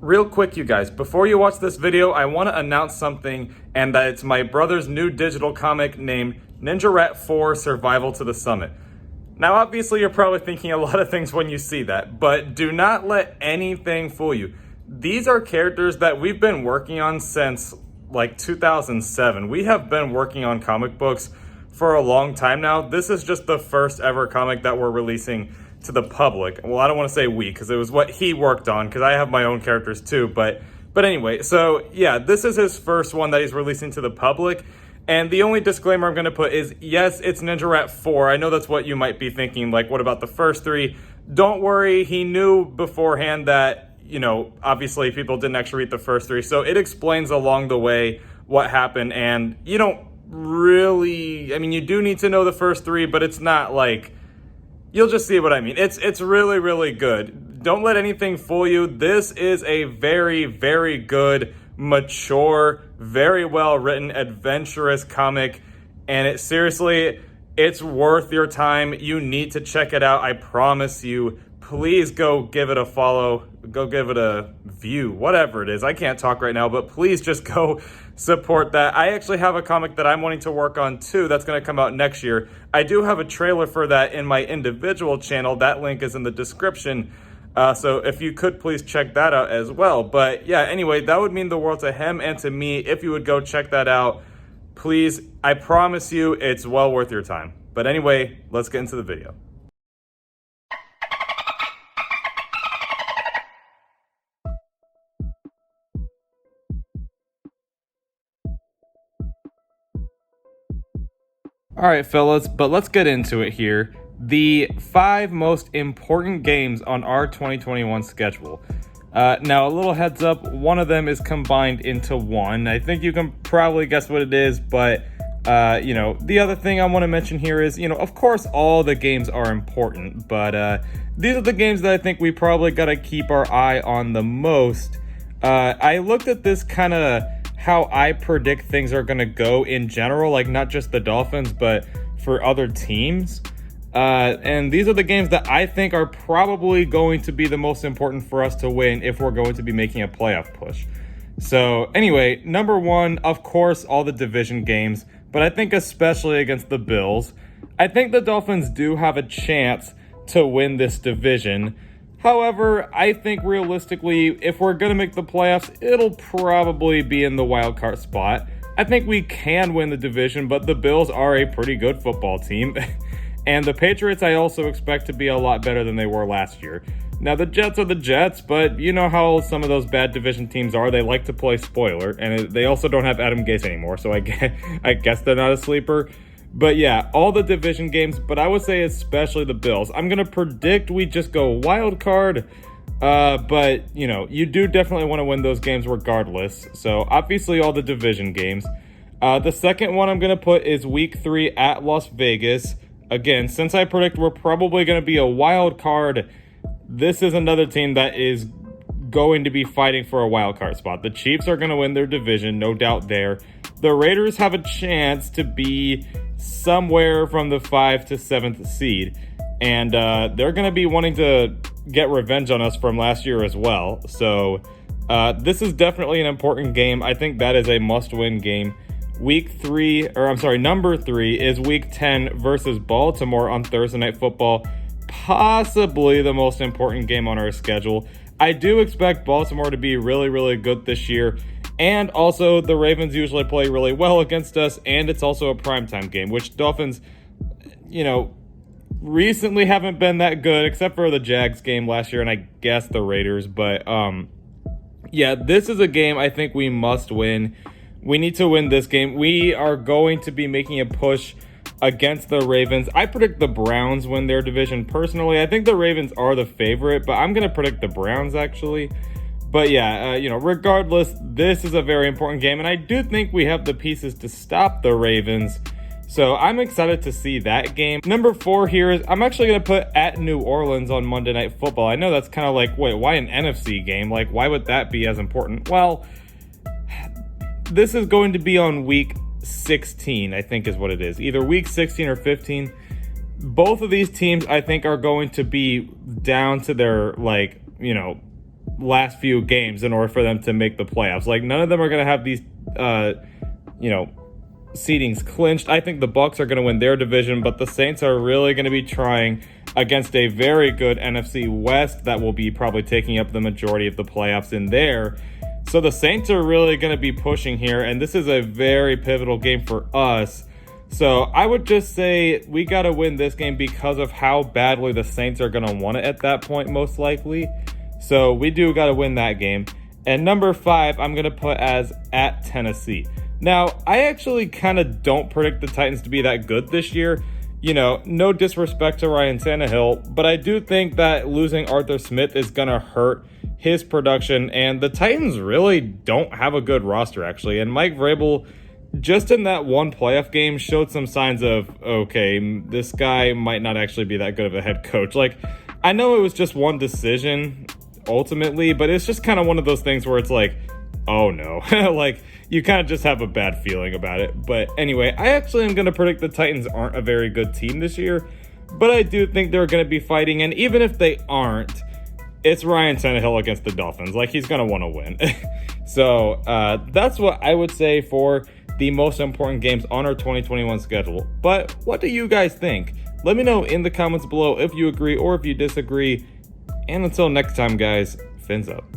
Real quick, you guys, before you watch this video, I want to announce something, and that it's my brother's new digital comic named Ninja Rat 4 Survival to the Summit. Now, obviously, you're probably thinking a lot of things when you see that, but do not let anything fool you. These are characters that we've been working on since like 2007. We have been working on comic books for a long time now. This is just the first ever comic that we're releasing to the public. Well, I don't want to say we, because it was what he worked on, because I have my own characters too, but anyway, so yeah, this is his first one that he's releasing to the public, and the only disclaimer I'm going to put is, yes, it's Ninja Rat 4. I know that's what you might be thinking, like, what about the first three? Don't worry, he knew beforehand that, you know, obviously people didn't actually read the first three, so it explains along the way what happened, and you don't really, I mean, you do need to know the first three, but it's not like, you'll just see what I mean. It's really, really good. Don't let anything fool you. This is a very, very good, mature, very well-written, adventurous comic. And it's worth your time. You need to check it out. I promise you. Please go give it a follow. Go give it a view. Whatever it is. I can't talk right now, but please just go support that. I actually have a comic that I'm wanting to work on too that's going to come out next year. I do have a trailer for that in my individual channel. That link is in the description. So if you could please check that out as well. But yeah, anyway, that would mean the world to him and to me if you would go check that out. Please, I promise you it's well worth your time. But anyway, let's get into the video. All right, fellas, but let's get into it here. The 5 most important games on our 2021 schedule. Now, a little heads up, one of them is combined into one. I think you can probably guess what it is, but, you know, the other thing I want to mention here is, you know, of course, all the games are important, but these are the games that I think we probably got to keep our eye on the most. I looked at this kind of how I predict things are going to go in general, like not just the Dolphins, but for other teams. And these are the games that I think are probably going to be the most important for us to win if we're going to be making a playoff push. So anyway, number 1, of course, all the division games, but I think especially against the Bills. I think the Dolphins do have a chance to win this division. However, I think realistically, if we're going to make the playoffs, it'll probably be in the wild card spot. I think we can win the division, but the Bills are a pretty good football team. And the Patriots, I also expect to be a lot better than they were last year. Now, the Jets are the Jets, but you know how some of those bad division teams are. They like to play spoiler, and they also don't have Adam Gase anymore, so I guess they're not a sleeper. But yeah, all the division games, but I would say especially the Bills. I'm going to predict we just go wild card, but, you know, you do definitely want to win those games regardless. So, obviously, all the division games. The second one I'm going to put is Week 3 at Las Vegas. Again, since I predict we're probably going to be a wild card, this is another team that is going to be fighting for a wild card spot. The Chiefs are going to win their division, no doubt there. The Raiders have a chance to be somewhere from the 5th to 7th seed, and they're going to be wanting to get revenge on us from last year as well. So this is definitely an important game. I think that is a must-win game. Number 3 is Week 10 versus Baltimore on Thursday Night Football. Possibly the most important game on our schedule. I do expect Baltimore to be really, really good this year. And also, the Ravens usually play really well against us, and it's also a primetime game, which Dolphins, you know, recently haven't been that good, except for the Jags game last year, and I guess the Raiders. But, yeah, this is a game I think we must win. We need to win this game. We are going to be making a push against the Ravens. I predict the Browns win their division personally. I think the Ravens are the favorite, but I'm going to predict the Browns, actually. But yeah, you know, regardless, this is a very important game, and I do think we have the pieces to stop the Ravens. So I'm excited to see that game. Number 4 here is I'm actually going to put at New Orleans on Monday Night Football. I know that's kind of like, wait, why an NFC game? Like, why would that be as important? Well, this is going to be on Week 16, I think is what it is. Either Week 16 or 15. Both of these teams, I think, are going to be down to their, like, you know, last few games in order for them to make the playoffs. Like, none of them are going to have these, seedings clinched. I think the Bucs are going to win their division, but the Saints are really going to be trying against a very good NFC West that will be probably taking up the majority of the playoffs in there. So the Saints are really going to be pushing here, and this is a very pivotal game for us. So I would just say we got to win this game because of how badly the Saints are going to want it at that point, most likely. So we do got to win that game. And number 5, I'm going to put as at Tennessee. Now, I actually kind of don't predict the Titans to be that good this year. You know, no disrespect to Ryan Tannehill, but I do think that losing Arthur Smith is going to hurt his production, and the Titans really don't have a good roster, actually. And Mike Vrabel, just in that one playoff game, showed some signs of, okay, this guy might not actually be that good of a head coach. Like, I know it was just one decision, ultimately, but it's just kind of one of those things where it's like, oh no, like, you kind of just have a bad feeling about it. But anyway, I actually am going to predict the Titans aren't a very good team this year, but I do think they're going to be fighting, and even if they aren't, it's Ryan Tannehill against the Dolphins. Like, he's going to want to win. So that's what I would say for the most important games on our 2021 schedule. But what do you guys think? Let me know in the comments below if you agree or if you disagree. And until next time, guys, fins up.